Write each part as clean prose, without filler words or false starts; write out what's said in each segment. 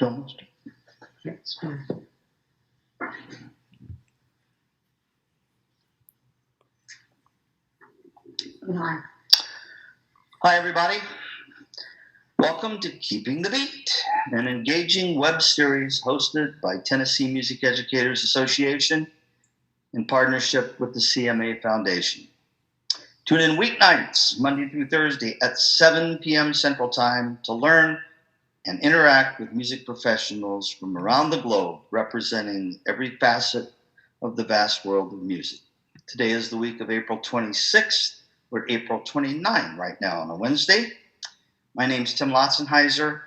Almost. Yes. Hi. Hi, everybody. Welcome to Keeping the Beat, an engaging web series hosted by Tennessee Music Educators Association in partnership with the CMA Foundation. Tune in weeknights, Monday through Thursday at 7 p.m. Central Time to learn and interact with music professionals from around the globe representing every facet of the vast world of music. Today is the week of April 26th. We're April 29 right now on a Wednesday. My name is Tim Lautenhizer,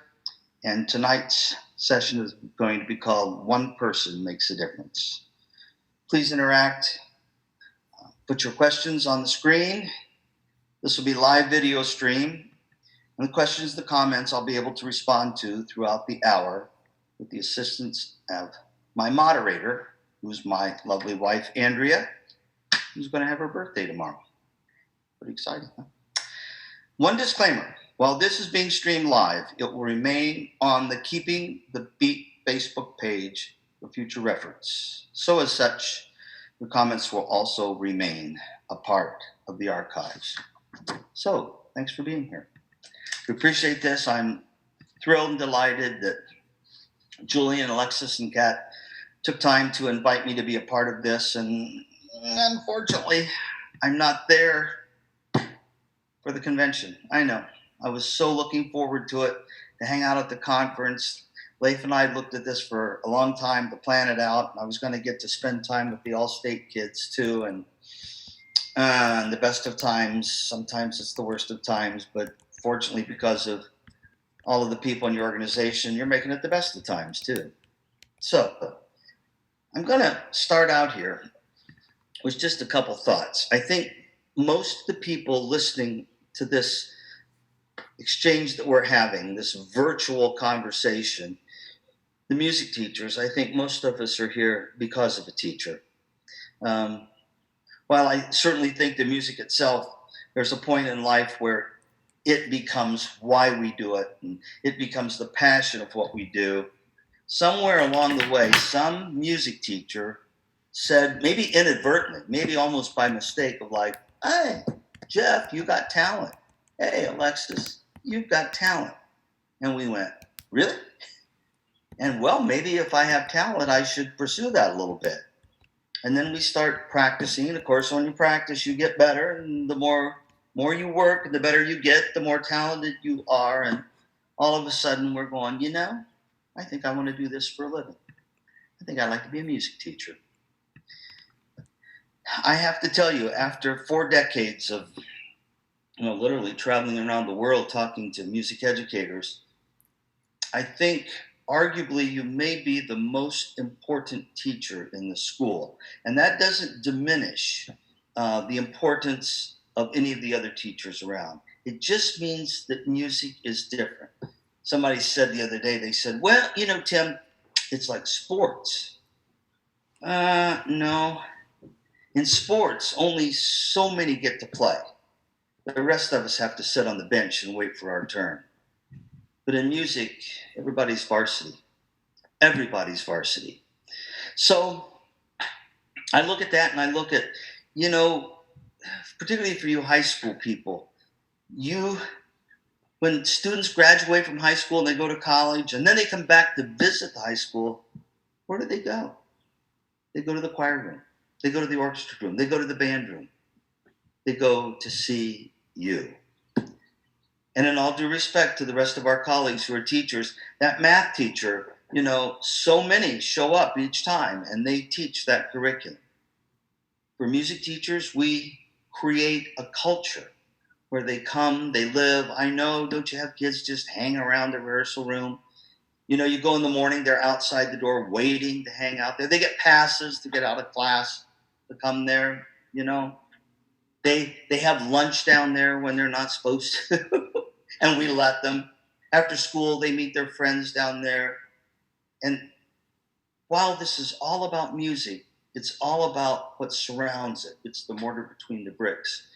and tonight's session is going to be called One Person Makes a Difference. Please interact. Put your questions on the screen. This will be live video stream. And the questions, the comments I'll be able to respond to throughout the hour with the assistance of my moderator, who's my lovely wife, Andrea, who's going to have her birthday tomorrow. Pretty exciting, huh? One disclaimer. While this is being streamed live, it will remain on the Keeping the Beat Facebook page for future reference. So as such, the comments will also remain a part of the archives. So, thanks for being here. We appreciate this. I'm thrilled and delighted that Julian, Alexis, and Kat took time to invite me to be a part of this. And unfortunately, I'm not there for the convention. I know. I was so looking forward to it, to hang out at the conference. Leif and I looked at this for a long time to plan it out. I was going to get to spend time with the All-State kids too. And the best of times, sometimes it's the worst of times, but fortunately, because of all of the people in your organization, you're making it the best of times too. So I'm going to start out here with just a couple thoughts. I think most of the people listening to this exchange that we're having, this virtual conversation, the music teachers, I think most of us are here because of a teacher. While I certainly think the music itself, there's a point in life where it becomes why we do it, and it becomes the passion of what we do. Somewhere along the way, some music teacher said, maybe inadvertently, maybe almost by mistake, of like, hey, Jeff, you got talent. Hey, Alexis, you've got talent. And we went, really? And well, maybe if I have talent, I should pursue that a little bit. And then we start practicing. And of course, when you practice, you get better. And the more you work, and the better you get, the more talented you are. And all of a sudden, we're going, I think I want to do this for a living. I think I'd like to be a music teacher. I have to tell you, after 4 decades of literally traveling around the world talking to music educators, I think arguably you may be the most important teacher in the school. And that doesn't diminish the importance of any of the other teachers around. It just means that music is different. Somebody said the other day, they said, well, Tim, it's like sports. No. In sports, only so many get to play. The rest of us have to sit on the bench and wait for our turn. But in music, everybody's varsity. Everybody's varsity. So I look at that and I look at, particularly for you high school people, when students graduate from high school and they go to college and then they come back to visit the high school, where do they go? They go to the choir room. They go to the orchestra room. They go to the band room. They go to see you. And in all due respect to the rest of our colleagues who are teachers, that math teacher, so many show up each time and they teach that curriculum. For music teachers, we create a culture where they come, they live. I know, don't you have kids just hang around the rehearsal room? You go in the morning, they're outside the door waiting to hang out there. They get passes to get out of class to come there, They have lunch down there when they're not supposed to, and we let them. After school, they meet their friends down there. And while this is all about music, it's all about what surrounds it. It's the mortar between the bricks.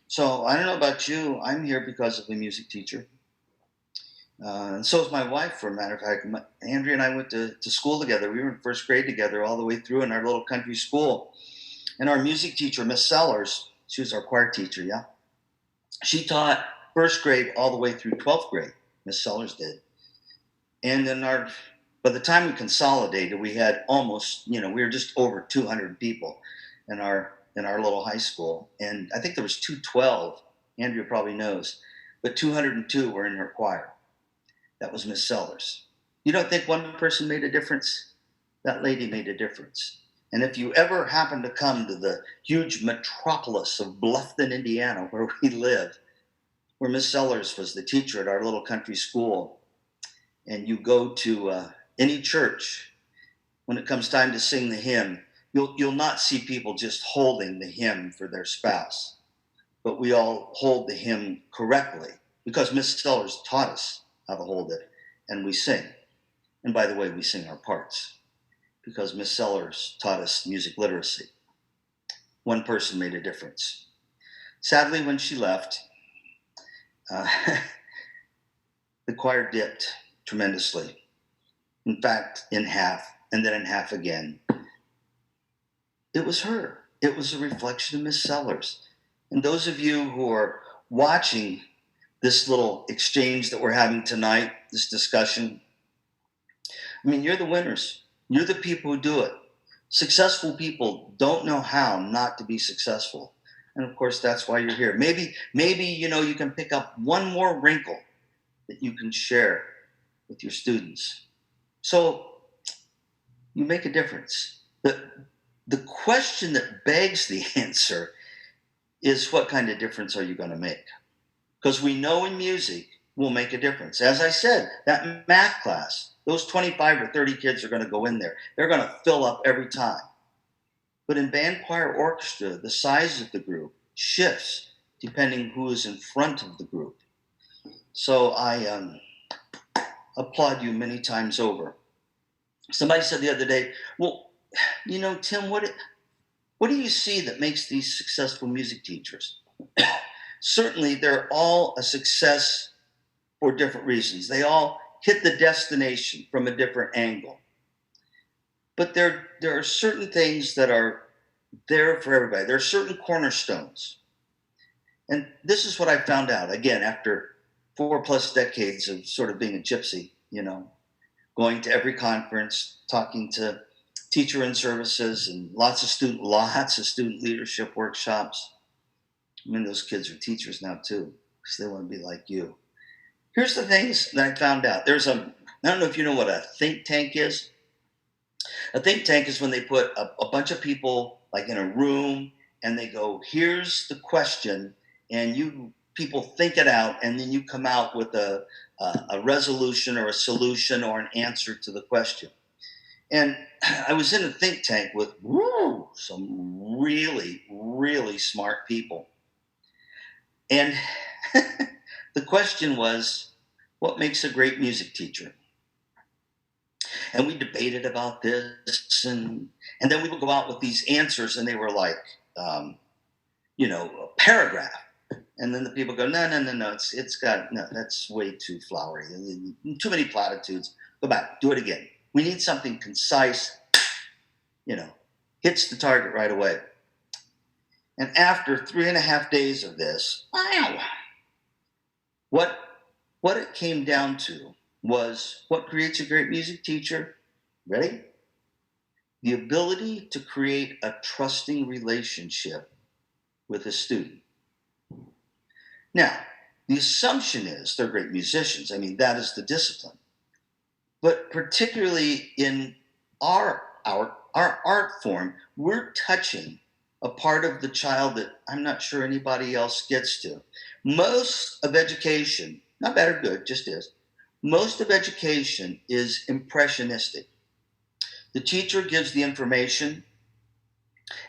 So I don't know about you. I'm here because of a music teacher. And so is my wife, for a matter of fact. Andrea and I went to school together. We were in first grade together all the way through in our little country school. And our music teacher, Miss Sellers, she was our choir teacher, yeah. She taught first grade all the way through 12th grade. Miss Sellers did. And then by the time we consolidated, we had almost, we were just over 200 people in our little high school. And I think there was 212, Andrea probably knows, but 202 were in her choir. That was Miss Sellers. You don't think one person made a difference? That lady made a difference. And if you ever happen to come to the huge metropolis of Bluffton, Indiana, where we live, where Miss Sellers was the teacher at our little country school, and you go to any church, when it comes time to sing the hymn, you'll not see people just holding the hymn for their spouse, but we all hold the hymn correctly because Miss Sellers taught us how to hold it, and we sing. And by the way, we sing our parts because Miss Sellers taught us music literacy. One person made a difference. Sadly, when she left, the choir dipped tremendously. In fact, in half, and then in half again. It was her. It was a reflection of Miss Sellers. And those of you who are watching this little exchange that we're having tonight, this discussion, I mean, you're the winners. You're the people who do it. Successful people don't know how not to be successful. And of course, that's why you're here. Maybe, you can pick up one more wrinkle that you can share with your students. So you make a difference. The question that begs the answer is, what kind of difference are you going to make? Because we know in music will make a difference. As I said, that math class, those 25 or 30 kids are going to go in there. They're going to fill up every time. But in band, choir, orchestra, the size of the group shifts depending who is in front of the group. So I applaud you many times over. Somebody said the other day, well, Tim, what do you see that makes these successful music teachers? Certainly, they're all a success for different reasons. They all hit the destination from a different angle. But there are certain things that are there for everybody. There are certain cornerstones. And this is what I found out, again, after 4+ decades of sort of being a gypsy, going to every conference, talking to teacher in services and lots of student leadership workshops. I mean, those kids are teachers now too, because they want to be like you. Here's the things that I found out. I don't know if you know what a think tank is. A think tank is when they put a bunch of people like in a room and they go, here's the question, and you people think it out, and then you come out with a resolution or a solution or an answer to the question. And I was in a think tank with some really, really smart people. And the question was, what makes a great music teacher? And we debated about this, and then we would go out with these answers, and they were like, a paragraph. And then the people go, no, that's way too flowery. Too many platitudes. Go back, do it again. We need something concise, hits the target right away. And after 3.5 days of this, wow, what it came down to was what creates a great music teacher. Ready? The ability to create a trusting relationship with a student. Now, the assumption is they're great musicians. I mean, that is the discipline. But particularly in our art form, we're touching a part of the child that I'm not sure anybody else gets to. Most of education, not bad or good, just is, most of education is impressionistic. The teacher gives the information,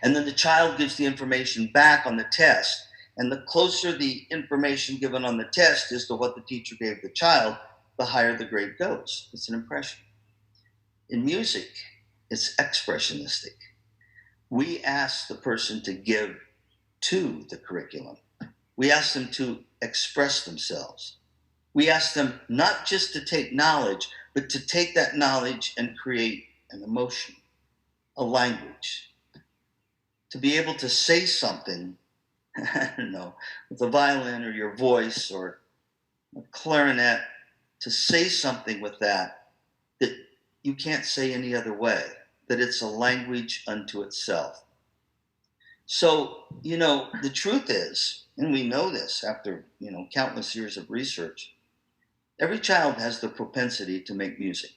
and then the child gives the information back on the test. And the closer the information given on the test is to what the teacher gave the child, the higher the grade goes. It's an impression. In music, it's expressionistic. We ask the person to give to the curriculum. We ask them to express themselves. We ask them not just to take knowledge, but to take that knowledge and create an emotion, a language, to be able to say something, I don't know, with a violin or your voice or a clarinet, to say something with that you can't say any other way, that it's a language unto itself. So, the truth is, and we know this after, countless years of research, every child has the propensity to make music.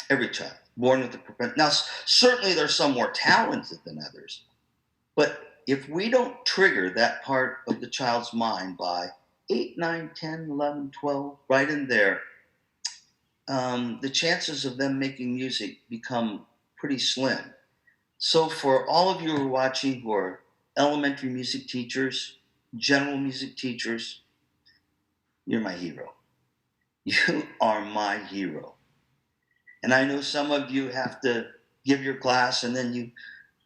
Every child, born with the propensity. Now, certainly there's some more talented than others, but if we don't trigger that part of the child's mind by 8, 9, 10, 11, 12, right in there, the chances of them making music become pretty slim. So for all of you who are watching who are elementary music teachers, general music teachers, you're my hero. You are my hero. And I know some of you have to give your class and then you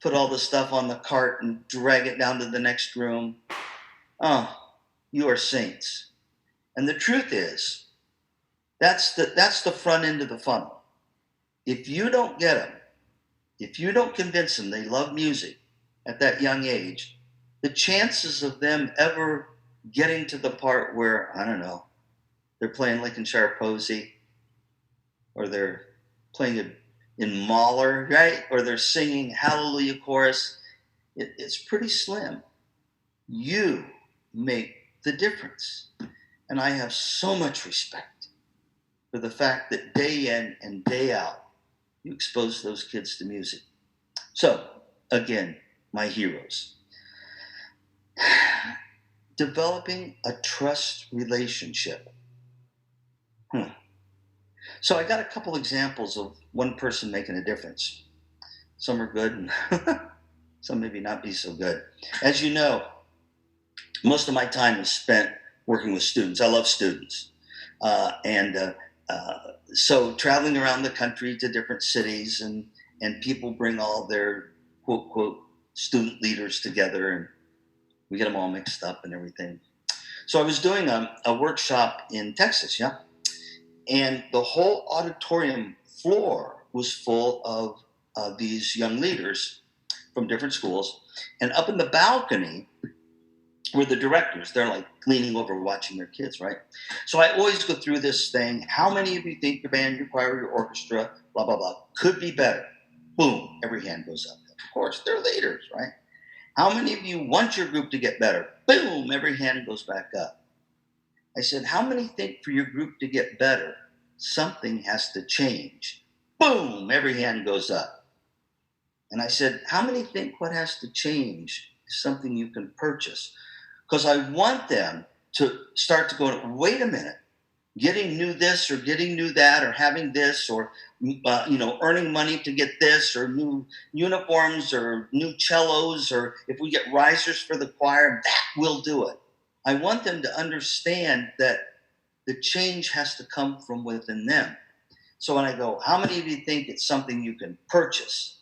put all the stuff on the cart and drag it down to the next room. Oh, you are saints. And the truth is, that's the front end of the funnel. If you don't get them, if you don't convince them they love music at that young age, the chances of them ever getting to the part where, I don't know, they're playing Lincolnshire Posy, or they're playing it in Mahler, right? Or they're singing Hallelujah Chorus, it's pretty slim. You make the difference. And I have so much respect for the fact that day in and day out, you expose those kids to music. So, again, my heroes. Developing a trust relationship. So I got a couple examples of one person making a difference. Some are good and some maybe not be so good. As you know, most of my time is spent working with students. I love students. So traveling around the country to different cities and people bring all their quote, quote, student leaders together and we get them all mixed up and everything. So I was doing a workshop in Texas, yeah? And the whole auditorium floor was full of these young leaders from different schools. And up in the balcony were the directors. They're like leaning over watching their kids, right? So I always go through this thing. How many of you think your band, your choir, your orchestra, blah, blah, blah, could be better? Boom, every hand goes up. Of course, they're leaders, right? How many of you want your group to get better? Boom, every hand goes back up. I said, how many think for your group to get better, something has to change? Boom, every hand goes up. And I said, how many think what has to change is something you can purchase? Because I want them to start to go, wait a minute, getting new this or getting new that or having this or, earning money to get this or new uniforms or new cellos or if we get risers for the choir, that will do it. I want them to understand that the change has to come from within them. So when I go, how many of you think it's something you can purchase?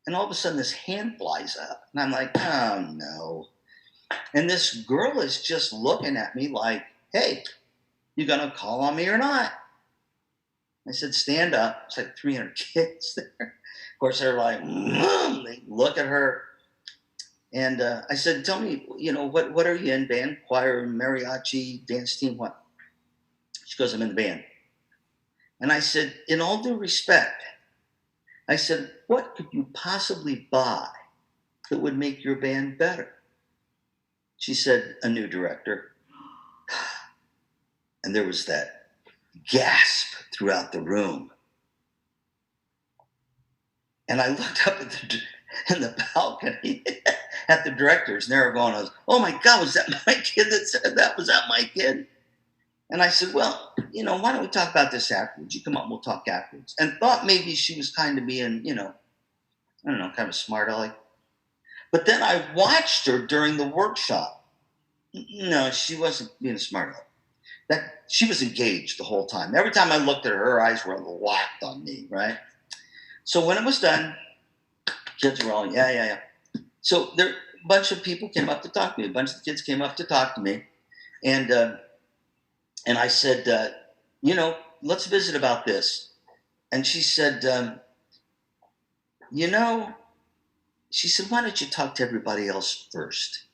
And all of a sudden this hand flies up. And I'm like, oh no. And this girl is just looking at me like, hey, you gonna call on me or not? I said, stand up. It's like 300 kids there. Of course, they're like, they look at her. And I said, tell me, what are you in, band, choir, mariachi, dance team, what? She goes, I'm in the band. And I said, in all due respect, I said, what could you possibly buy that would make your band better? She said, a new director. And there was that gasp throughout the room. And I looked up in the balcony at the directors, and they were going, oh my God, was that my kid that said that? Was that my kid? And I said, well, why don't we talk about this afterwards? You come up, we'll talk afterwards. And thought maybe she was kind of being, I don't know, kind of smart aleck. But then I watched her during the workshop. No, she wasn't being a smart aleck. That she was engaged the whole time. Every time I looked at her, her eyes were locked on me, right? So when it was done, kids were all, yeah. So a bunch of people came up to talk to me. A bunch of the kids came up to talk to me. And And I said, let's visit about this. And she said, she said, why don't you talk to everybody else first?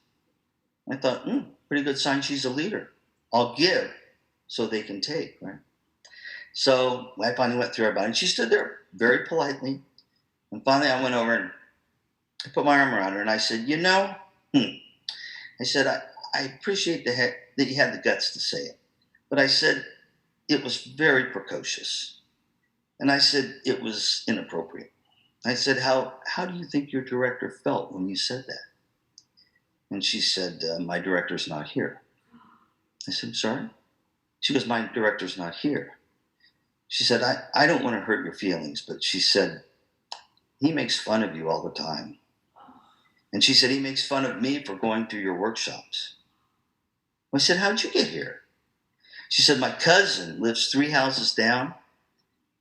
I thought, pretty good sign she's a leader. I'll give so they can take, right? So I finally went through everybody, and she stood there very politely. And finally I went over and I put my arm around her, and I said, I said, I appreciate that you had the guts to say it. But I said, it was very precocious. And I said, it was inappropriate. I said, how do you think your director felt when you said that? And she said, my director's not here. I said, sorry? She goes, my director's not here. She said, I don't want to hurt your feelings, but she said, he makes fun of you all the time. And she said, he makes fun of me for going through your workshops. I said, how'd you get here? She said, my cousin lives 3 houses down.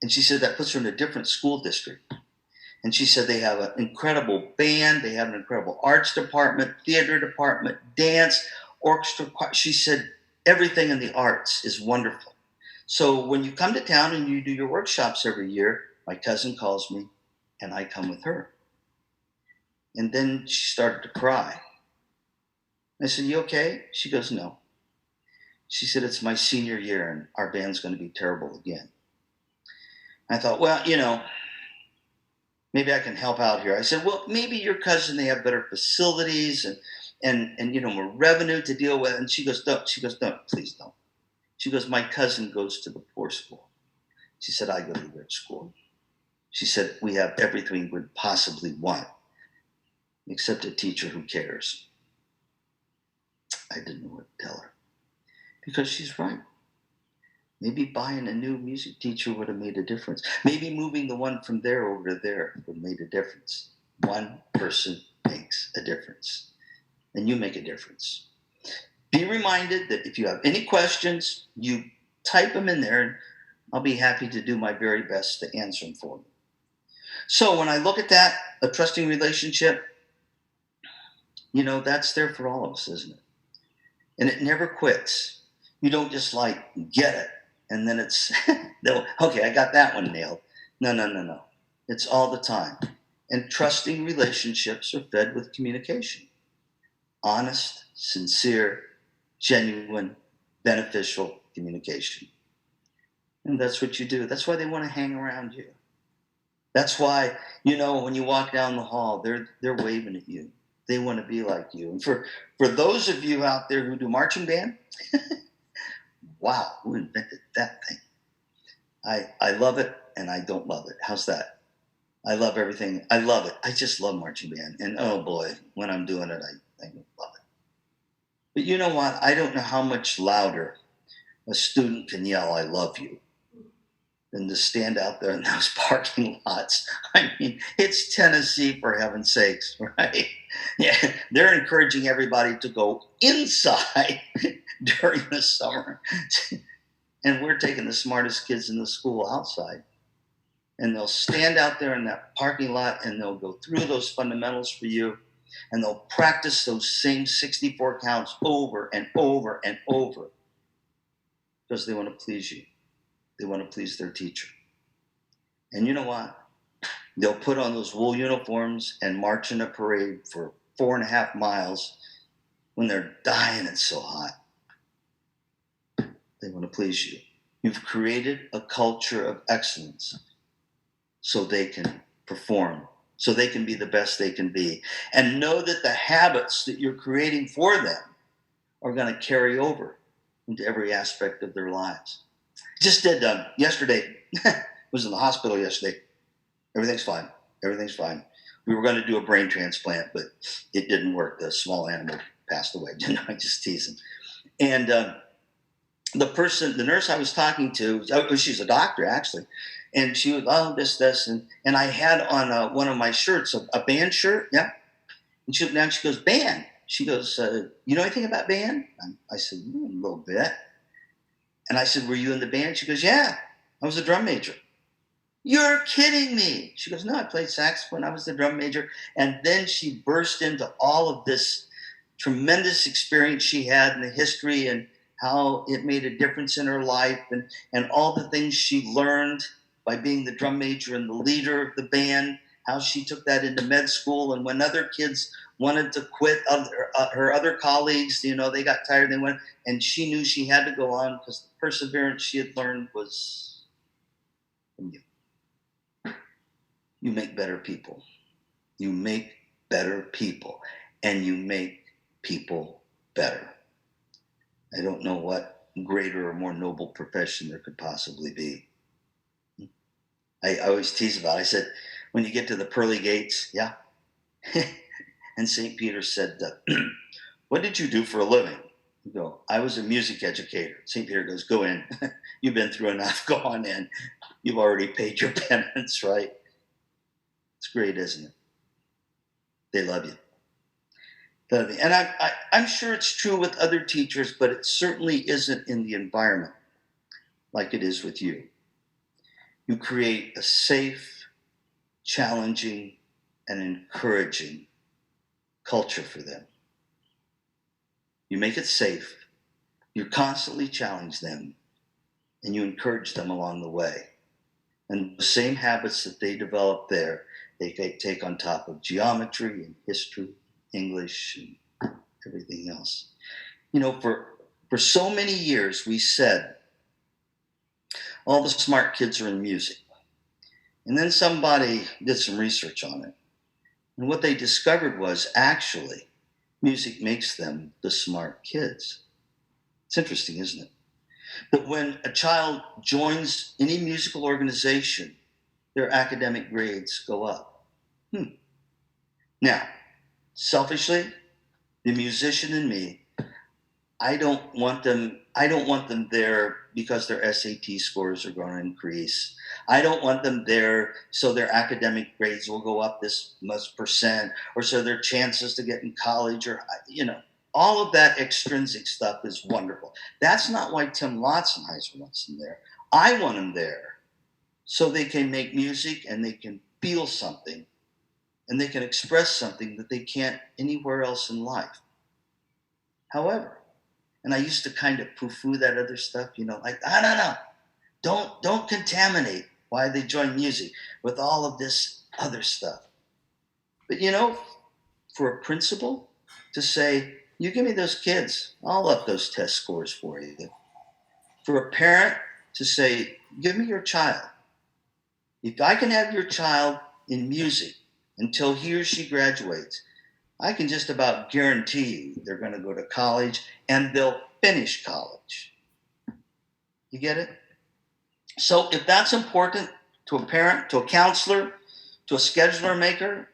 And she said, that puts her in a different school district. And she said, they have an incredible band. They have an incredible arts department, theater department, dance, orchestra. She said, everything in the arts is wonderful. So when you come to town and you do your workshops every year, my cousin calls me and I come with her. And then she started to cry. I said, you okay? She goes, no. She said, it's my senior year and our band's going to be terrible again. I thought, well, maybe I can help out here. I said, well, maybe your cousin, they have better facilities and more revenue to deal with. And she goes, don't. She goes, don't, please don't. She goes, my cousin goes to the poor school. She said, I go to the rich school. She said, we have everything we would possibly want, except a teacher who cares. I didn't know what to tell her. Because she's right. Maybe buying a new music teacher would have made a difference. Maybe moving the one from there over to there would have made a difference. One person makes a difference. And you make a difference. Be reminded that if you have any questions, you type them in there, and I'll be happy to do my very best to answer them for you. So when I look at that, a trusting relationship, that's there for all of us, isn't it? And it never quits. You don't just get it. And then it's, okay, I got that one nailed. No. It's all the time. And trusting relationships are fed with communication. Honest, sincere, genuine, beneficial communication. And that's what you do. That's why they want to hang around you. That's why, when you walk down the hall, they're waving at you. They want to be like you. And for those of you out there who do marching band, wow, who invented that thing? I love it and I don't love it. How's that? I love everything. I love it. I just love marching band. And oh boy, when I'm doing it, I love it. But you know what? I don't know how much louder a student can yell, I love you, than to stand out there in those parking lots. I mean, it's Tennessee, for heaven's sakes, right? Yeah, they're encouraging everybody to go inside during the summer. And we're taking the smartest kids in the school outside. And they'll stand out there in that parking lot and they'll go through those fundamentals for you. And they'll practice those same 64 counts over and over and over. Because they want to please you. They want to please their teacher. And you know what? They'll put on those wool uniforms and march in a parade for 4.5 miles when they're dying, it's so hot. They want to please you. You've created a culture of excellence so they can perform, so they can be the best they can be. And know that the habits that you're creating for them are going to carry over into every aspect of their lives. Just did yesterday. Was in the hospital yesterday. Everything's fine. Everything's fine. We were going to do a brain transplant, but it didn't work. The small animal passed away. I just tease him. And the nurse I was talking to, she's a doctor actually, and she was, this, and I had on one of my shirts, a band shirt, yeah. And she goes, band. She goes, you know anything about band? I said, a little bit. And I said, were you in the band? She goes, yeah, I was a drum major. You're kidding me. She goes, no, I played saxophone. I was the drum major. And then she burst into all of this tremendous experience she had in the history and how it made a difference in her life, and all the things she learned by being the drum major and the leader of the band, how she took that into med school. And when other kids wanted to quit, her other colleagues, they got tired, they went, and she knew she had to go on because the perseverance she had learned was from you. You make better people. You make better people, and you make people better. I don't know what greater or more noble profession there could possibly be. I always tease about it. I said, when you get to the pearly gates, yeah. And St. Peter said, what did you do for a living? You go, I was a music educator. St. Peter goes, go in. You've been through enough. Go on in. You've already paid your penance, right? It's great, isn't it? They love you. And I'm sure it's true with other teachers, but it certainly isn't in the environment like it is with you. You create a safe, challenging, and encouraging culture for them. You make it safe, you constantly challenge them, and you encourage them along the way. And the same habits that they develop there, they take on top of geometry and history, English, and everything else. For so many years, we said all the smart kids are in music. And then somebody did some research on it. And what they discovered was actually music makes them the smart kids. It's interesting, isn't it? That when a child joins any musical organization, their academic grades go up. Now, selfishly, the musician in me, I don't want them there because their SAT scores are going to increase. I don't want them there so their academic grades will go up this much percent, or so their chances to get in college, or all of that extrinsic stuff is wonderful. That's not why Tim Lautenhizer wants them there. I want them there so they can make music and they can feel something and they can express something that they can't anywhere else in life. However, and I used to kind of poo-poo that other stuff, like, no. Don't contaminate why they join music with all of this other stuff. But for a principal to say, you give me those kids, I'll up those test scores for you. For a parent to say, give me your child. If I can have your child in music until he or she graduates, I can just about guarantee you they're going to go to college and they'll finish college. You get it? So if that's important to a parent, to a counselor, to a scheduler maker,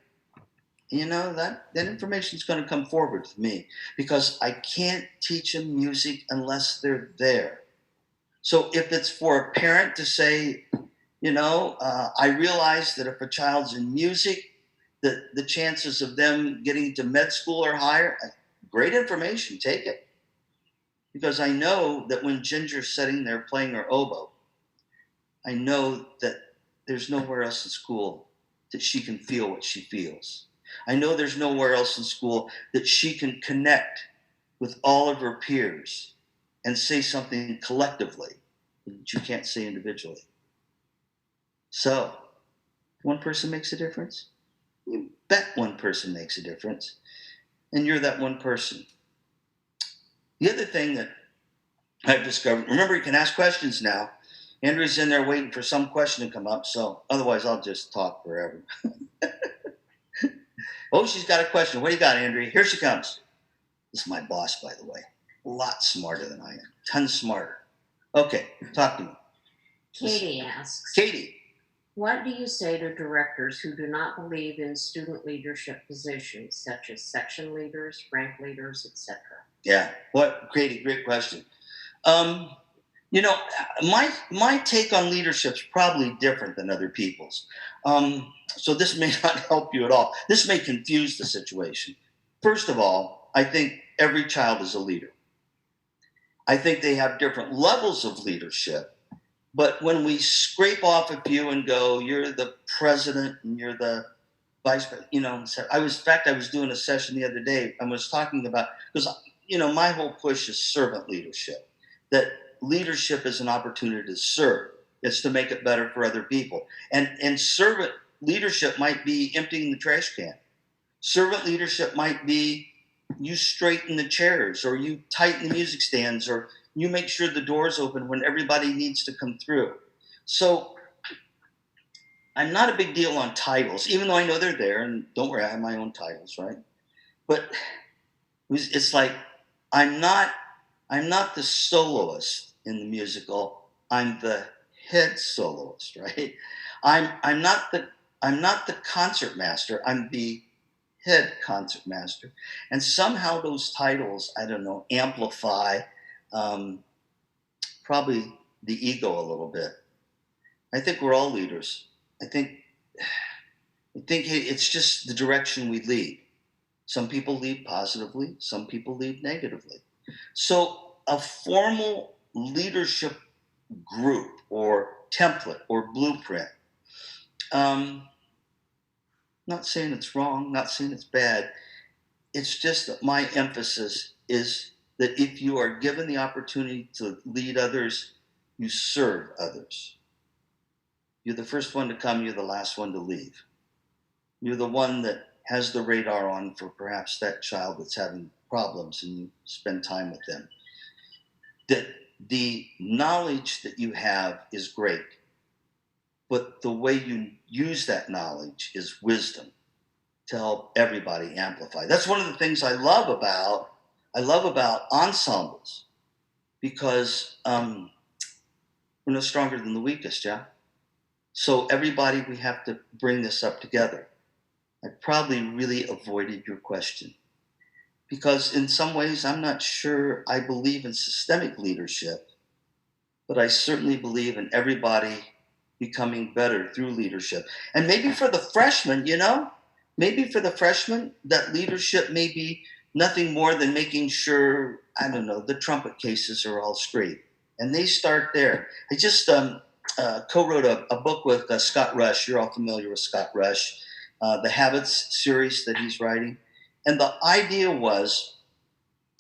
that information is going to come forward to me because I can't teach them music unless they're there. So if it's for a parent to say, I realize that if a child's in music, that the chances of them getting to med school are higher. Great information, take it. Because I know that when Ginger's sitting there playing her oboe, I know that there's nowhere else in school that she can feel what she feels. I know there's nowhere else in school that she can connect with all of her peers and say something collectively that you can't say individually. So, one person makes a difference. You bet one person makes a difference. And you're that one person. The other thing that I've discovered, remember you can ask questions now. Andrew's in there waiting for some question to come up, so otherwise I'll just talk forever. Oh, she's got a question. What do you got, Andrea? Here she comes. This is my boss, by the way. A lot smarter than I am. Tons smarter. Okay, talk to me. Katie asks, Katie. What do you say to directors who do not believe in student leadership positions, such as section leaders, rank leaders, etc.? Yeah, Katie, great question. My take on leadership is probably different than other people's. So this may not help you at all. This may confuse the situation. First of all, I think every child is a leader. I think they have different levels of leadership. But when we scrape off a few and go, you're the president and you're the vice president, I was doing a session the other day and was talking about, because, my whole push is servant leadership. that leadership is an opportunity to serve. It's to make it better for other people. And servant leadership might be emptying the trash can. Servant leadership might be you straighten the chairs, or you tighten the music stands, or you make sure the door's open when everybody needs to come through. So I'm not a big deal on titles, even though I know they're there. And don't worry, I have my own titles, right? But it's like I'm not the soloist in the musical. I'm the head soloist, right? I'm not the concert master. I'm the head concert master. And somehow those titles, I don't know, amplify probably the ego a little bit. I think we're all leaders. I think hey, it's just the direction we lead. Some people lead positively, some people lead negatively. So a formal leadership group or template or blueprint, not saying it's wrong, not saying it's bad. It's just that my emphasis is that if you are given the opportunity to lead others, you serve others. You're the first one to come, you're the last one to leave. You're the one that has the radar on for perhaps that child that's having problems, and you spend time with them. That the knowledge that you have is great, but the way you use that knowledge is wisdom to help everybody amplify. That's one of the things I love about ensembles, because we're no stronger than the weakest, yeah? So everybody, we have to bring this up together. I probably really avoided your question, because in some ways I'm not sure I believe in systemic leadership, but I certainly believe in everybody becoming better through leadership. And maybe for the freshmen, that leadership may be nothing more than making sure, I don't know, the trumpet cases are all straight. And they start there. I just co-wrote a book with Scott Rush. You're all familiar with Scott Rush, the Habits series that he's writing. And the idea was,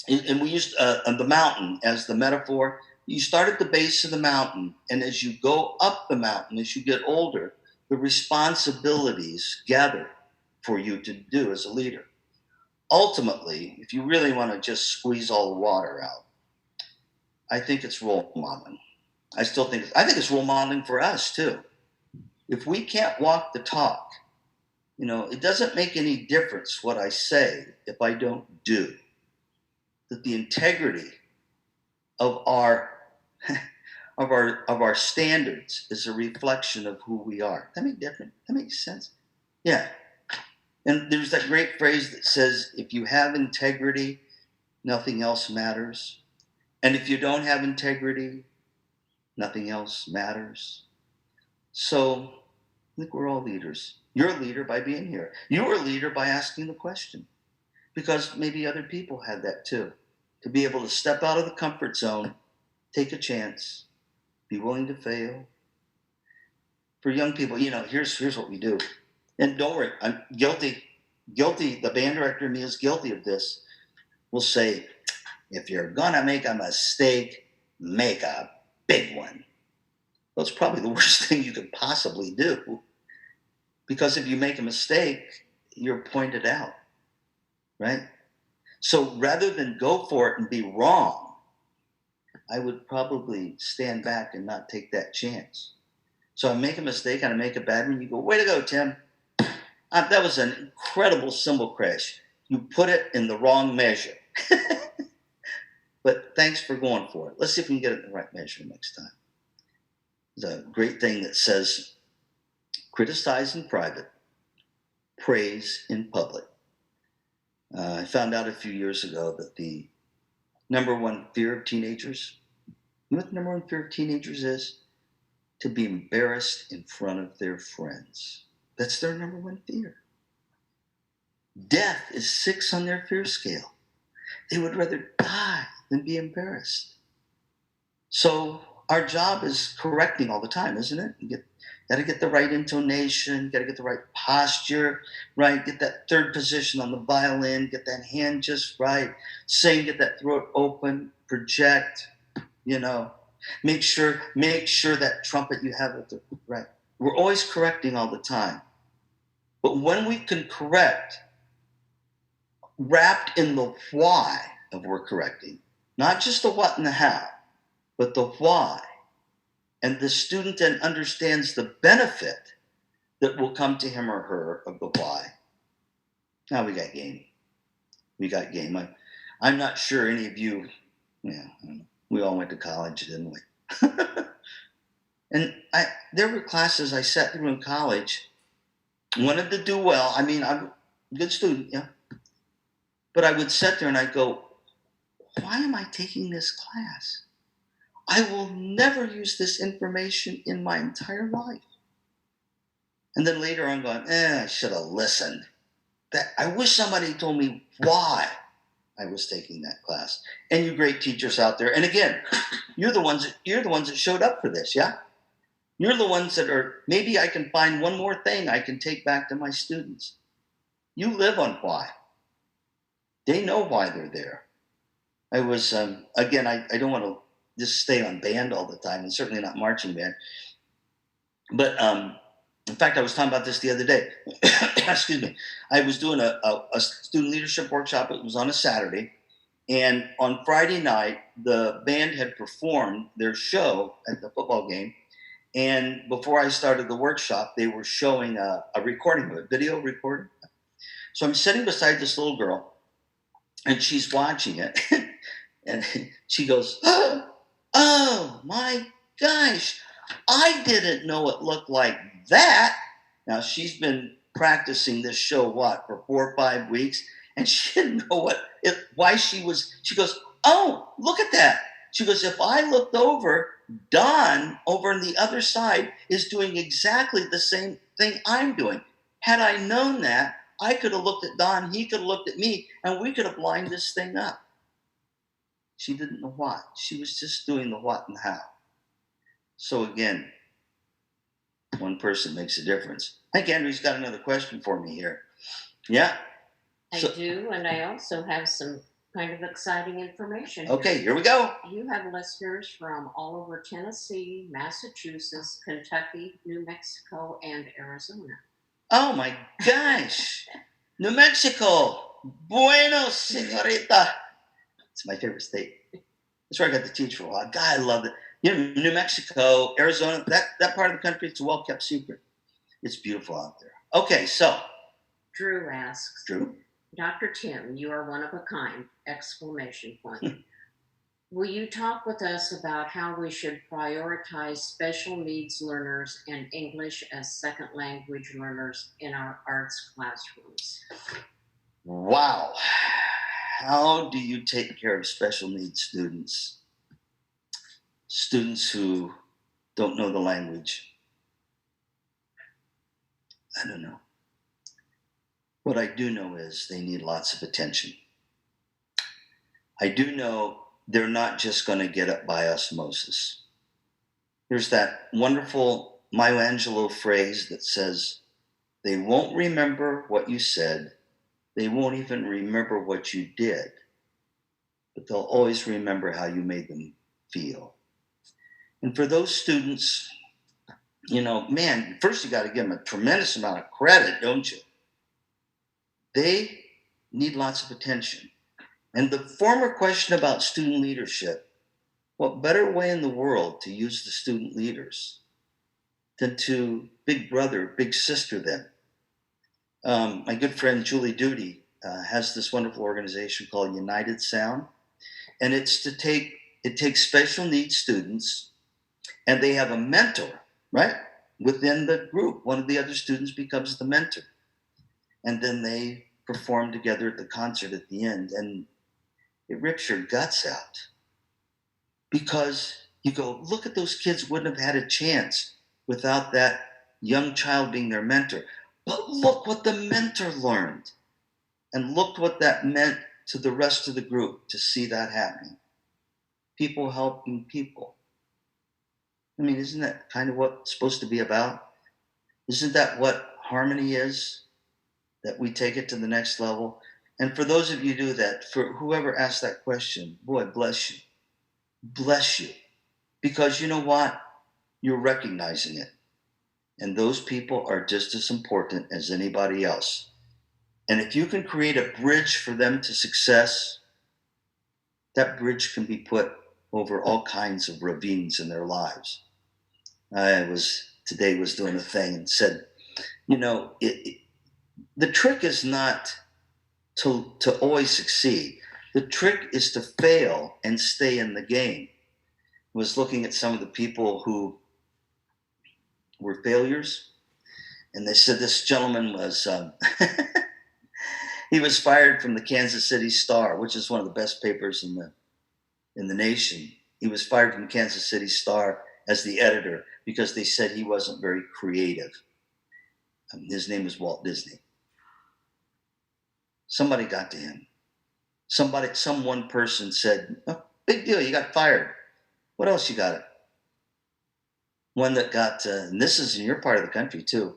and we used the mountain as the metaphor. You start at the base of the mountain, and as you go up the mountain, as you get older, the responsibilities gather for you to do as a leader. Ultimately, if you really want to just squeeze all the water out, I think it's role modeling. I think it's role modeling for us too. If we can't walk the talk, it doesn't make any difference what I say if I don't do. That the integrity of our of our standards is a reflection of who we are. That makes sense. Yeah. And there's that great phrase that says, if you have integrity, nothing else matters. And if you don't have integrity, nothing else matters. So I think we're all leaders. You're a leader by being here. You are a leader by asking the question, because maybe other people had that too. To be able to step out of the comfort zone, take a chance, be willing to fail. For young people, here's what we do. And don't worry, I'm guilty. The band director in me is guilty of this. We'll say, if you're gonna make a mistake, make a big one. Well, it's probably the worst thing you could possibly do. Because if you make a mistake, you're pointed out, right? So rather than go for it and be wrong, I would probably stand back and not take that chance. So I make a mistake and I make a bad one. You go, way to go, Tim. That was an incredible cymbal crash. You put it in the wrong measure. But thanks for going for it. Let's see if we can get it in the right measure next time. There's a great thing that says, criticize in private, praise in public. I found out a few years ago that the number one fear of teenagers, you know what the number one fear of teenagers is? To be embarrassed in front of their friends. That's their number one fear. Death is 6 on their fear scale. They would rather die than be embarrassed. So our job is correcting all the time, isn't it? You got to get the right intonation, got to get the right posture, right? Get that third position on the violin, get that hand just right, sing, get that throat open, project, you know. Make sure that trumpet you have at the right. We're always correcting all the time. But when we can correct, wrapped in the why of we're correcting, not just the what and the how, but the why, and the student then understands the benefit that will come to him or her of the why. Now we got game. I'm not sure any of you, we all went to college, didn't we? And there were classes I sat through in college, wanted to do well. I mean, I'm a good student, yeah. But I would sit there and I'd go, why am I taking this class? I will never use this information in my entire life. And then later I'm going, I should have listened. I wish somebody told me why I was taking that class. And you great teachers out there, and again, you're the ones that showed up for this, yeah? You're the ones that are, maybe I can find one more thing I can take back to my students. You live on why. They know why they're there. I was, again, I don't want to just stay on band all the time, and certainly not marching band. But in fact, I was talking about this the other day. Excuse me. I was doing a student leadership workshop. It was on a Saturday. And on Friday night, the band had performed their show at the football game. And before I started the workshop, they were showing a recording of it, video recording. So I'm sitting beside this little girl, and she's watching it. And she goes, oh my gosh, I didn't know it looked like that. Now, she's been practicing this show, for 4 or 5 weeks, and she didn't know she goes, oh, look at that. She goes, if I looked over, Don over on the other side is doing exactly the same thing I'm doing. Had I known that, I could have looked at Don, he could have looked at me, and we could have lined this thing up. She didn't know what. She was just doing the what and how. So again, one person makes a difference. I think Andrew's got another question for me here. Yeah? I do, and I also have some kind of exciting information. Okay, here we go. You have listeners from all over Tennessee, Massachusetts, Kentucky, New Mexico, and Arizona. Oh my gosh. New Mexico. Bueno, señorita. It's my favorite state. That's where I got to teach for a while. God, I love it. New Mexico, Arizona, that part of the country, it's a well-kept secret. It's beautiful out there. Okay, so. Drew asks. Drew? Dr. Tim, you are one of a kind! Exclamation point. Will you talk with us about how we should prioritize special needs learners and English as second language learners in our arts classrooms? Wow. How do you take care of special needs students? Students who don't know the language? I don't know. What I do know is they need lots of attention. I do know they're not just going to get it by osmosis. There's that wonderful Maya Angelou phrase that says, they won't remember what you said, they won't even remember what you did, but they'll always remember how you made them feel. And for those students, first you got to give them a tremendous amount of credit, don't you? They need lots of attention. And the former question about student leadership, what better way in the world to use the student leaders than to big brother, big sister them? My good friend Julie Duty has this wonderful organization called United Sound. And it takes special needs students, and they have a mentor, right? Within the group, one of the other students becomes the mentor. And then they perform together at the concert at the end, and it rips your guts out. Because you go, look at those kids wouldn't have had a chance without that young child being their mentor. But look what the mentor learned. And look what that meant to the rest of the group to see that happening. People helping people. I mean, isn't that kind of what it's supposed to be about? Isn't that what harmony is? That we take it to the next level? And for those of you who do that, for whoever asked that question, boy, bless you. bless you. Because you know what? You're recognizing it. And those people are just as important as anybody else. And if you can create a bridge for them to success, that bridge can be put over all kinds of ravines in their lives. Today was doing a thing and said, the trick is not to always succeed. The trick is to fail and stay in the game. I was looking at some of the people who were failures, and they said this gentleman was he was fired from the Kansas City Star, which is one of the best papers in the nation. He was fired from the Kansas City Star as the editor because they said he wasn't very creative. His name was Walt Disney. Somebody got to him. Some one person said, oh, big deal, you got fired. What else you got? One that got, and this is in your part of the country too,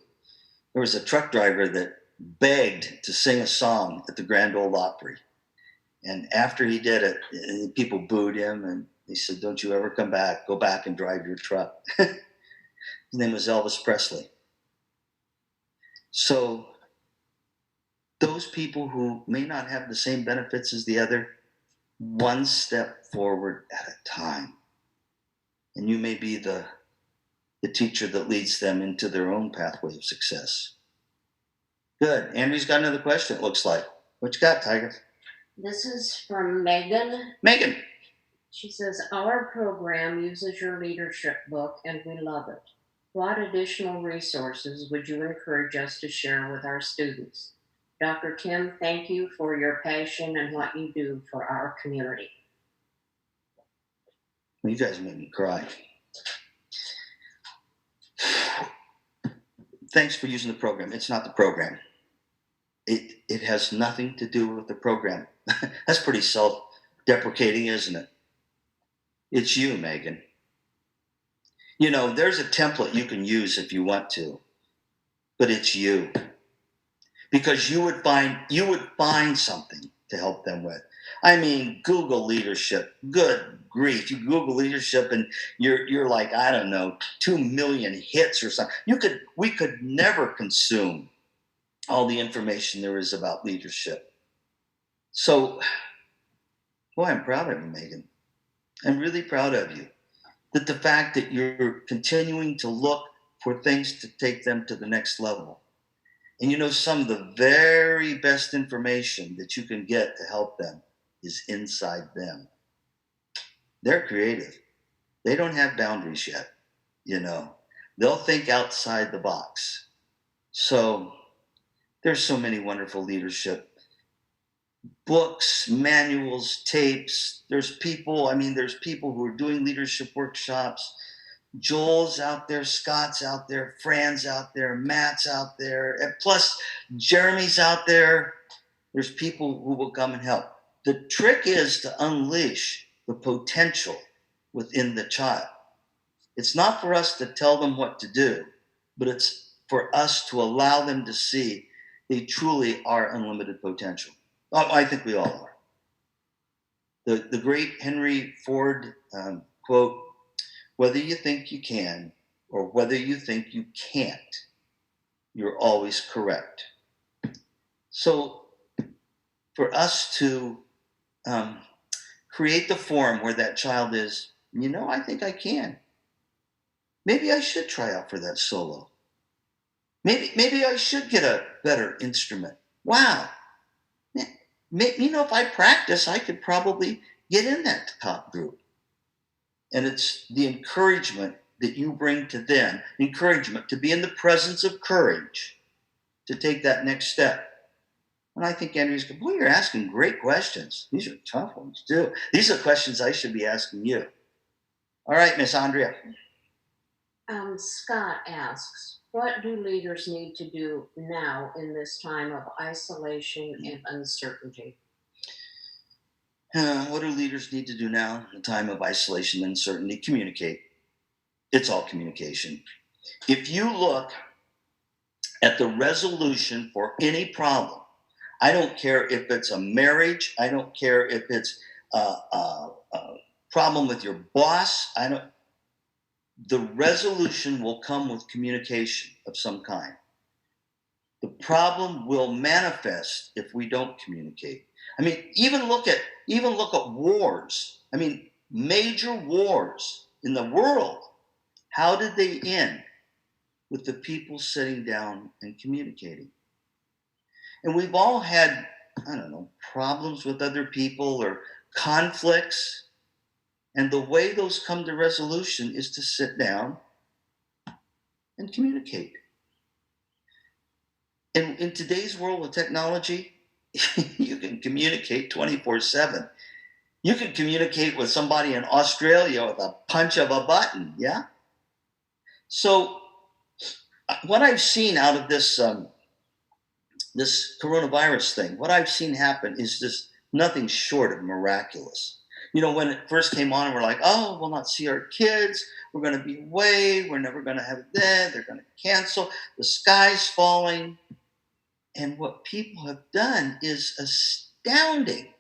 there was a truck driver that begged to sing a song at the Grand Ole Opry. And after he did it, people booed him, and he said, don't you ever come back. Go back and drive your truck. His name was Elvis Presley. So those people who may not have the same benefits as the other, one step forward at a time. And you may be the teacher that leads them into their own pathway of success. Good. Andrew's got another question, it looks like. What you got, Tiger? This is from Megan. Megan. She says, our program uses your leadership book and we love it. What additional resources would you encourage us to share with our students? Dr. Tim, thank you for your passion and what you do for our community. You guys made me cry. Thanks for using the program. It's not the program. It has nothing to do with the program. That's pretty self-deprecating, isn't it? It's you, Megan. You know, there's a template you can use if you want to, but it's you. Because you would find something to help them with. I mean, Google leadership. Good grief. You Google leadership and you're like, I don't know, 2 million hits or something. We could never consume all the information there is about leadership. So, boy, I'm proud of you, Megan. I'm really proud of you. That the fact that you're continuing to look for things to take them to the next level. And you know, some of the very best information that you can get to help them is inside them. They're creative. They don't have boundaries yet, you know. They'll think outside the box. So there's so many wonderful leadership books, manuals, tapes. There's people who are doing leadership workshops. Joel's out there, Scott's out there, Fran's out there, Matt's out there, and plus Jeremy's out there. There's people who will come and help. The trick is to unleash the potential within the child. It's not for us to tell them what to do, but it's for us to allow them to see they truly are unlimited potential. Oh, I think we all are. The great Henry Ford quote, whether you think you can or whether you think you can't, you're always correct. So for us to create the forum where that child is, you know, I think I can. Maybe I should try out for that solo. Maybe I should get a better instrument. Wow. You know, if I practice, I could probably get in that top group. And it's the encouragement that you bring to them, encouragement to be in the presence of courage to take that next step. And I think Andrew's going, boy, you're asking great questions. These are tough ones, too. These are questions I should be asking you. All right, Miss Andrea. Scott asks, what do leaders need to do now in this time of isolation and uncertainty? What do leaders need to do now in the time of isolation and uncertainty? Communicate. It's all communication. If you look at the resolution for any problem, I don't care if it's a marriage, I don't care if it's problem with your boss. The resolution will come with communication of some kind. The problem will manifest if we don't communicate. I mean, even look at wars. I mean, major wars in the world. How did they end? With the people sitting down and communicating. And we've all had, I don't know, problems with other people or conflicts. And the way those come to resolution is to sit down and communicate. And in today's world with technology, you can communicate 24/7. You can communicate with somebody in Australia with a punch of a button, yeah? So what I've seen out of this this coronavirus thing, what I've seen happen is just nothing short of miraculous. You know, when it first came on, we're like, oh, we'll not see our kids. We're going to be away. We're never going to have that. They're going to cancel. The sky's falling. And what people have done is astounding.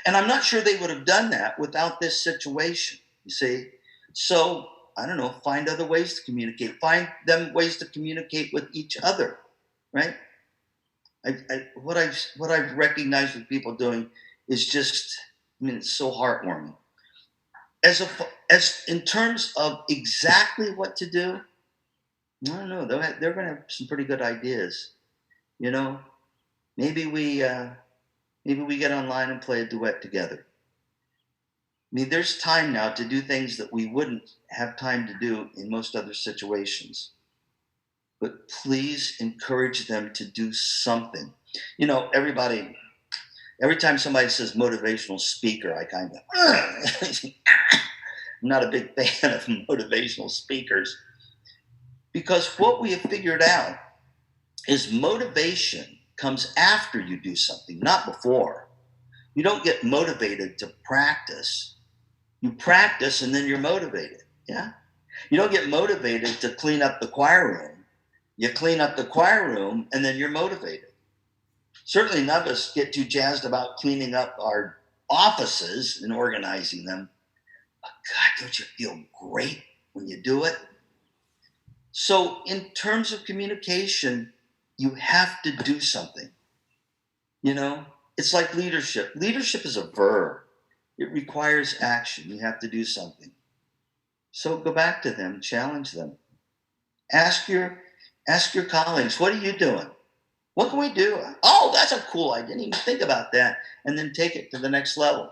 And I'm not sure they would have done that without this situation, you see. So, I don't know, find other ways to communicate. Find them ways to communicate with each other, right? What I've recognized with people doing is just, I mean, it's so heartwarming. As in terms of exactly what to do, I don't know. They're going to have some pretty good ideas. You know, maybe we get online and play a duet together. I mean, there's time now to do things that we wouldn't have time to do in most other situations. But please encourage them to do something. You know, every time somebody says motivational speaker, I kind of, I'm not a big fan of motivational speakers, because what we have figured out is motivation comes after you do something, not before. You don't get motivated to practice. You practice and then you're motivated. Yeah. You don't get motivated to clean up the choir room. You clean up the choir room and then you're motivated. Certainly none of us get too jazzed about cleaning up our offices and organizing them. But God, don't you feel great when you do it? So in terms of communication, you have to do something. You know, it's like leadership. Leadership is a verb. It requires action. You have to do something. So go back to them, challenge them. Ask your colleagues, what are you doing? What can we do? Oh, that's a cool idea. I didn't even think about that. And then take it to the next level.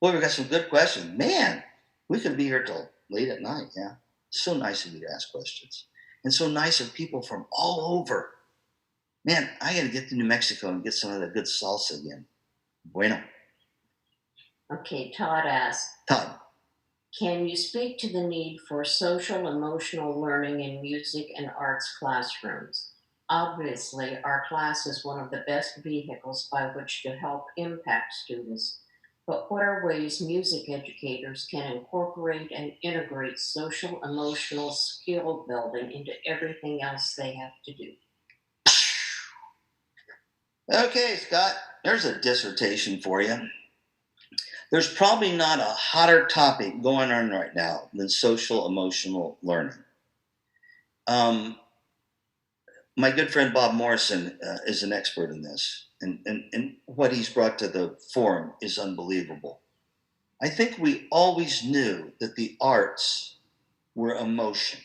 Boy, we've got some good questions. Man, we could be here till late at night, yeah? It's so nice of you to ask questions. And so nice of people from all over. Man, I got to get to New Mexico and get some of that good salsa again. Bueno. Okay, Todd asks, Todd. can you speak to the need for social emotional learning in music and arts classrooms? Obviously, our class is one of the best vehicles by which to help impact students. But what are ways music educators can incorporate and integrate social emotional skill building into everything else they have to do? Okay, Scott, there's a dissertation for you. There's probably not a hotter topic going on right now than social emotional learning. My good friend Bob Morrison is an expert in this, and what he's brought to the forum is unbelievable. I think we always knew that the arts were emotion.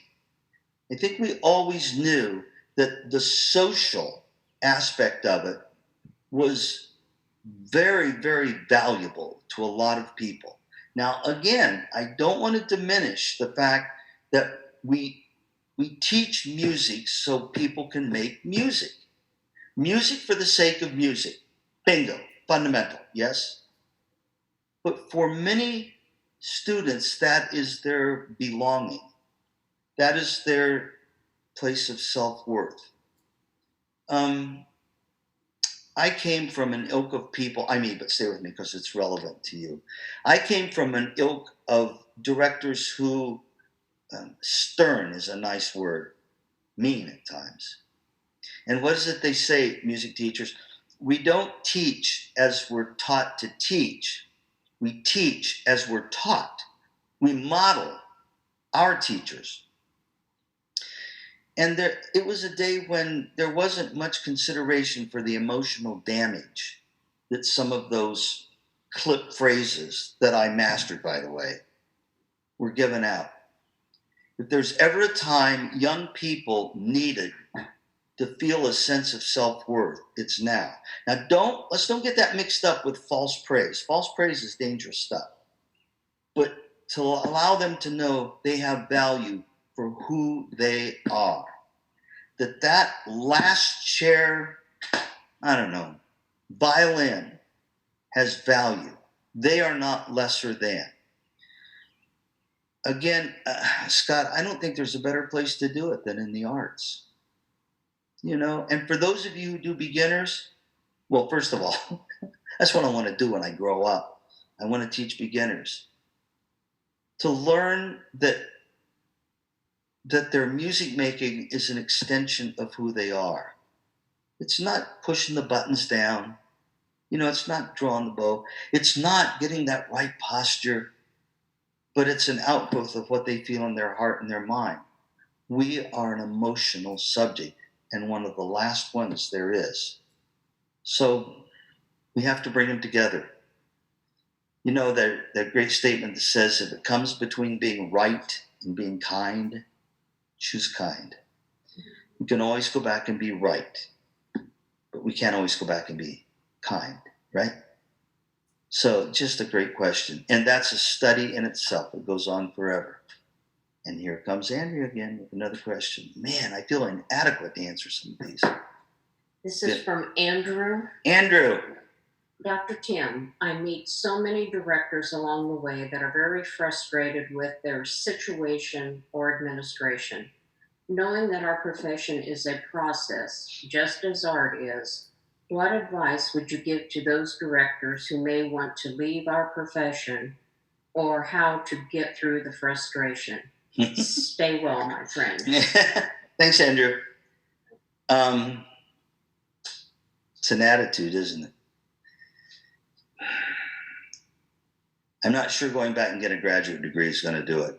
I think we always knew that the social aspect of it was very, very valuable to a lot of people. Now, again, I don't want to diminish the fact that we teach music so people can make music. Music for the sake of music. Bingo. Fundamental. Yes? But for many students, that is their belonging. That is their place of self-worth. I came from an ilk of people, but stay with me because it's relevant to you. I came from an ilk of directors who, stern is a nice word, mean at times. And what is it they say, music teachers? We don't teach as we're taught to teach. We teach as we're taught. We model our teachers. And it was a day when there wasn't much consideration for the emotional damage that some of those clip phrases that I mastered, by the way, were given out. If there's ever a time young people needed to feel a sense of self-worth, it's now. Now, let's don't get that mixed up with false praise. False praise is dangerous stuff. But to allow them to know they have value for who they are. That last chair, I don't know, violin has value. They are not lesser than. Again, Scott, I don't think there's a better place to do it than in the arts. You know, and for those of you who do beginners, well, first of all, that's what I want to do when I grow up. I want to teach beginners to learn that their music making is an extension of who they are. It's not pushing the buttons down. You know, it's not drawing the bow. It's not getting that right posture, but it's an outgrowth of what they feel in their heart and their mind. We are an emotional subject, and one of the last ones there is. So we have to bring them together. You know, that great statement that says, if it comes between being right and being kind, choose kind. We can always go back and be right, but we can't always go back and be kind, right? So just a great question. And that's a study in itself. It goes on forever. And here comes Andrea again with another question. Man, I feel inadequate to answer some of these. This is from Andrew. Andrew. Dr. Tim, I meet so many directors along the way that are very frustrated with their situation or administration. Knowing that our profession is a process, just as art is, what advice would you give to those directors who may want to leave our profession, or how to get through the frustration? Stay well, my friend. Thanks, Andrew. It's an attitude, isn't it? I'm not sure going back and get a graduate degree is going to do it.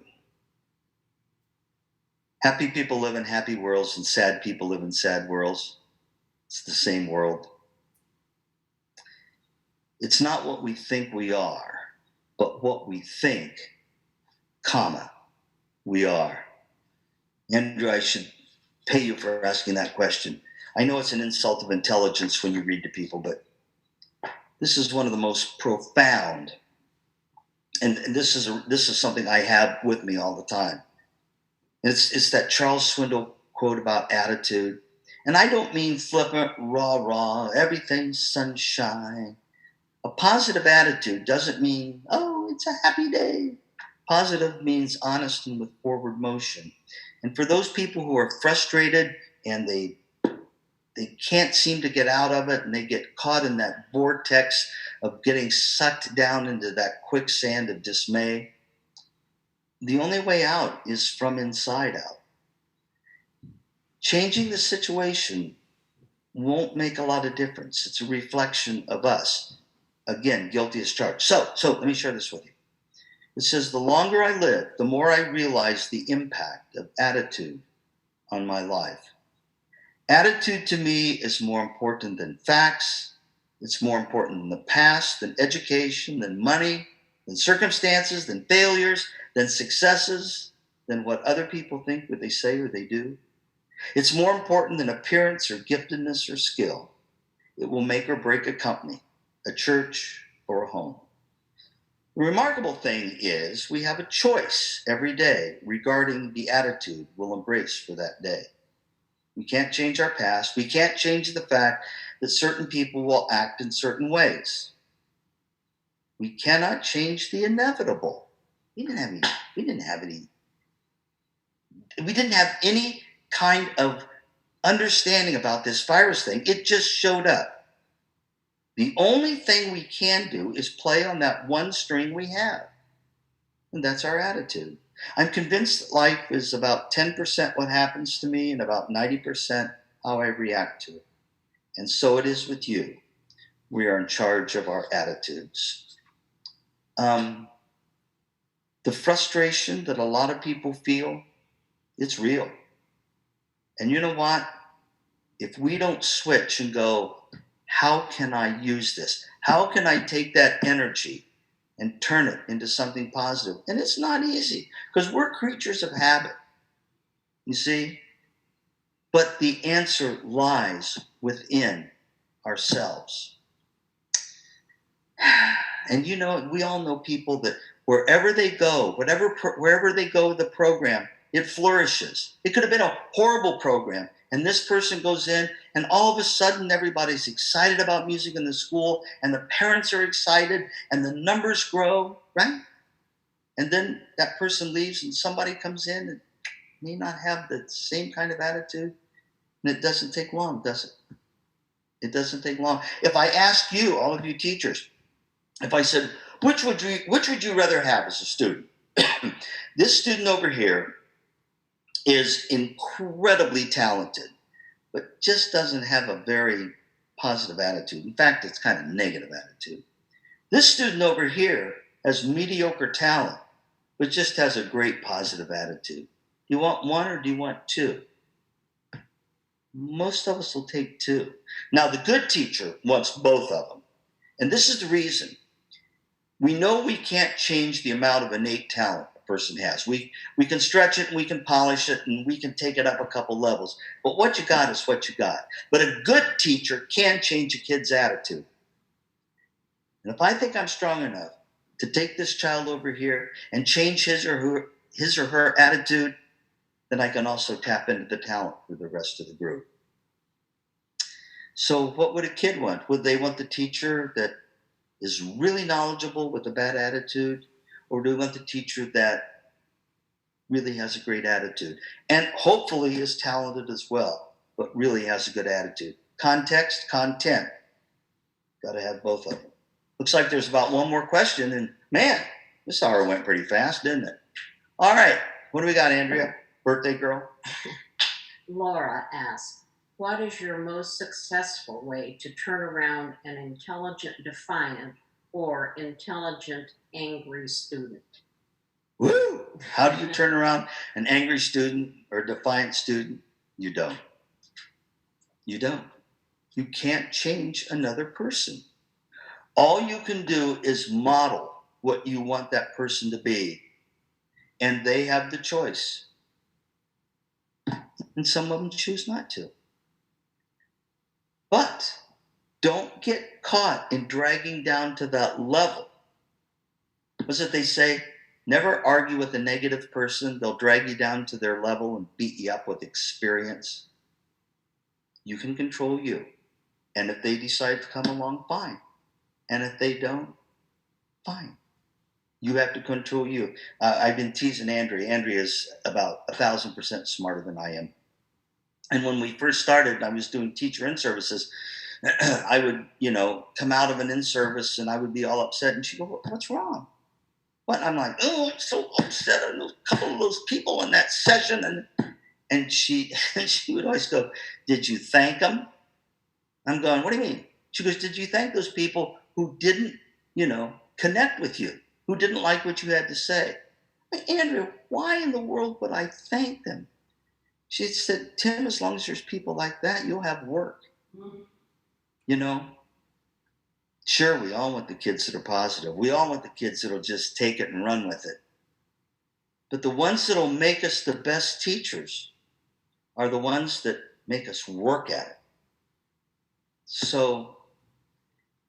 Happy people live in happy worlds and sad people live in sad worlds. It's the same world. It's not what we think we are, but what we think, we are. Andrew, I should pay you for asking that question. I know it's an insult of intelligence when you read to people, but this is one of the most profound, and this is something I have with me all the time. It's that Charles Swindoll quote about attitude. And I don't mean flippant, rah, everything's sunshine. A positive attitude doesn't mean, oh, it's a happy day. Positive means honest and with forward motion. And for those people who are frustrated and they can't seem to get out of it and they get caught in that vortex of getting sucked down into that quicksand of dismay, the only way out is from inside out. Changing the situation won't make a lot of difference. It's a reflection of us. Again, guilty as charged. So let me share this with you. It says, the longer I live, the more I realize the impact of attitude on my life. Attitude to me is more important than facts. It's more important than the past, than education, than money, than circumstances, than failures, than successes, than what other people think, what they say, or they do. It's more important than appearance or giftedness or skill. It will make or break a company, a church, or a home. The remarkable thing is we have a choice every day regarding the attitude we'll embrace for that day. We can't change our past. We can't change the fact that certain people will act in certain ways. We cannot change the inevitable. We didn't have any kind of understanding about this virus thing. It just showed up. The only thing we can do is play on that one string we have. And that's our attitude. I'm convinced that life is about 10% what happens to me and about 90% how I react to it. And so it is with you. We are in charge of our attitudes. The frustration that a lot of people feel, it's real. And you know what? If we don't switch and go, how can I use this? How can I take that energy and turn it into something positive? And it's not easy because we're creatures of habit, you see? But the answer lies within ourselves. And you know, we all know people that wherever they go, wherever they go, the program, it flourishes. It could have been a horrible program, and this person goes in, and all of a sudden, everybody's excited about music in the school, and the parents are excited, and the numbers grow, right? And then that person leaves, and somebody comes in and may not have the same kind of attitude, and it doesn't take long, does it? It doesn't take long. If I ask you, all of you teachers, if I said, which would you rather have as a student? This student over here is incredibly talented, but just doesn't have a very positive attitude. In fact, it's kind of negative attitude. This student over here has mediocre talent, but just has a great positive attitude. Do you want one or do you want two? Most of us will take two. Now, the good teacher wants both of them. And this is the reason. We know we can't change the amount of innate talent a person has. We can stretch it and we can polish it and we can take it up a couple levels. But what you got is what you got. But a good teacher can change a kid's attitude. And if I think I'm strong enough to take this child over here and change his or her attitude, then I can also tap into the talent for the rest of the group. So what would a kid want? Would they want the teacher that is really knowledgeable with a bad attitude? Or do we want the teacher that really has a great attitude? And hopefully is talented as well, but really has a good attitude. Context, content. Got to have both of them. Looks like there's about one more question, and man, this hour went pretty fast, didn't it? All right, what do we got, Andrea? Birthday girl? Laura asks, what is your most successful way to turn around an intelligent defiant or intelligent angry student? Woo! How do you turn around an angry student or defiant student? You don't. You don't. You can't change another person. All you can do is model what you want that person to be, and they have the choice. And some of them choose not to. But don't get caught in dragging down to that level. What's it they say? Never argue with a negative person. They'll drag you down to their level and beat you up with experience. You can control you. And if they decide to come along, fine. And if they don't, fine. You have to control you. I've been teasing Andrea. Andrea is about 1,000% smarter than I am. And when we first started, I was doing teacher in-services. I would, come out of an in-service and I would be all upset. And she'd go, what's wrong? What? I'm like, oh, I'm so upset. I know a couple of those people in that session. And she would always go, did you thank them? I'm going, what do you mean? She goes, did you thank those people who didn't, connect with you, who didn't like what you had to say? Like, Andrea, why in the world would I thank them? She said, Tim, as long as there's people like that, you'll have work. Sure, we all want the kids that are positive. We all want the kids that'll just take it and run with it. But the ones that'll make us the best teachers are the ones that make us work at it. So,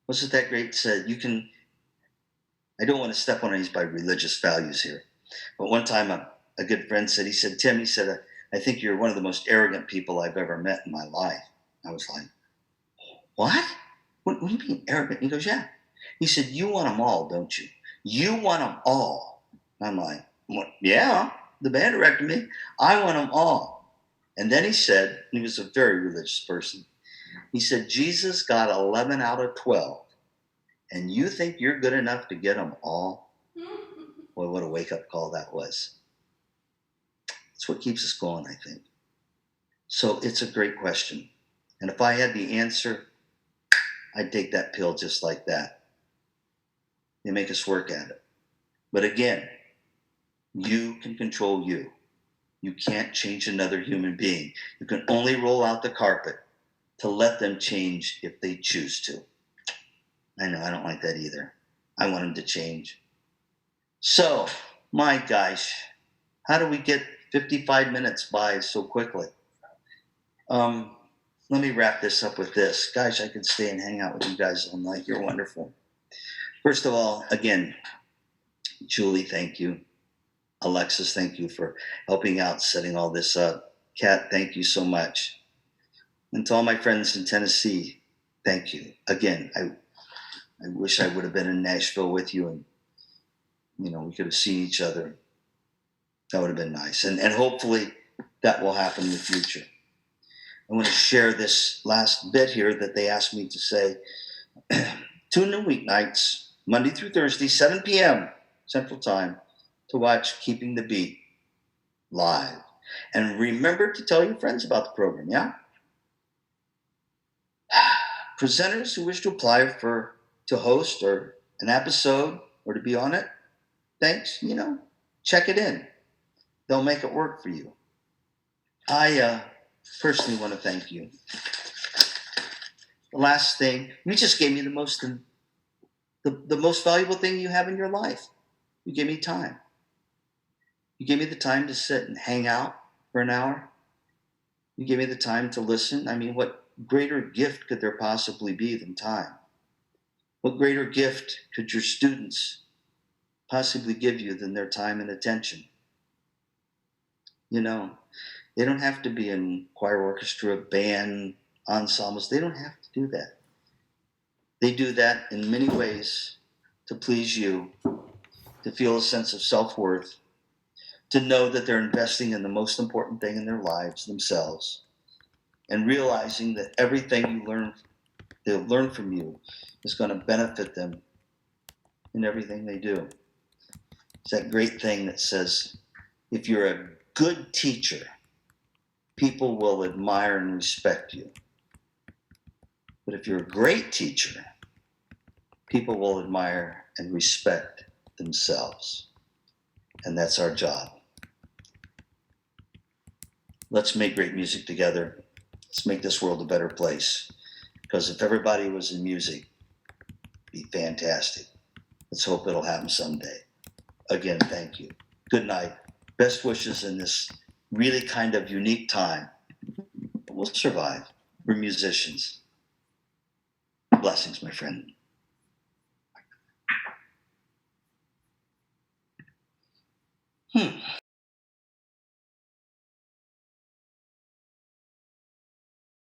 what's it that great said? I don't want to step on any by religious values here. But one time a good friend said, Tim, I think you're one of the most arrogant people I've ever met in my life. I was like, what? What do you mean arrogant? He goes, yeah. He said, you want them all, don't you? You want them all. I'm like, well, yeah, the band directed me. I want them all. And then he said, and he was a very religious person, he said, Jesus got 11 out of 12. And you think you're good enough to get them all? Boy, what a wake-up call that was. It's what keeps us going, I think. So it's a great question. And if I had the answer, I'd take that pill just like that. They make us work at it. But again, you can control you. You can't change another human being. You can only roll out the carpet to let them change if they choose to. I know, I don't like that either. I want them to change. So, my gosh, how do we get 55 minutes by so quickly? Let me wrap this up with this. Gosh, I could stay and hang out with you guys all night. You're wonderful. First of all, again, Julie, thank you. Alexis, thank you for helping out, setting all this up. Kat, thank you so much. And to all my friends in Tennessee, thank you. Again, I wish I would have been in Nashville with you and, we could have seen each other. That would have been nice. And hopefully that will happen in the future. I want to share this last bit here that they asked me to say. Tune in weeknights, Monday through Thursday, 7 p.m. Central Time, to watch Keeping the Beat live. And remember to tell your friends about the program, yeah? Presenters who wish to apply to host or an episode or to be on it, thanks, check it in. They'll make it work for you. I personally want to thank you. The last thing, you just gave me the most valuable thing you have in your life. You gave me time. You gave me the time to sit and hang out for an hour. You gave me the time to listen. I mean, what greater gift could there possibly be than time? What greater gift could your students possibly give you than their time and attention? They don't have to be in choir, orchestra, band, ensembles. They don't have to do that. They do that in many ways to please you, to feel a sense of self-worth, to know that they're investing in the most important thing in their lives, themselves, and realizing that everything they'll learn from you is going to benefit them in everything they do. It's that great thing that says, if you're a good teacher, people will admire and respect you. But if you're a great teacher, people will admire and respect themselves. And that's our job. Let's make great music together. Let's make this world a better place. Because if everybody was in music, it'd be fantastic. Let's hope it'll happen someday. Again, thank you. Good night. Best wishes in this really kind of unique time. But we'll survive. We're musicians. Blessings, my friend.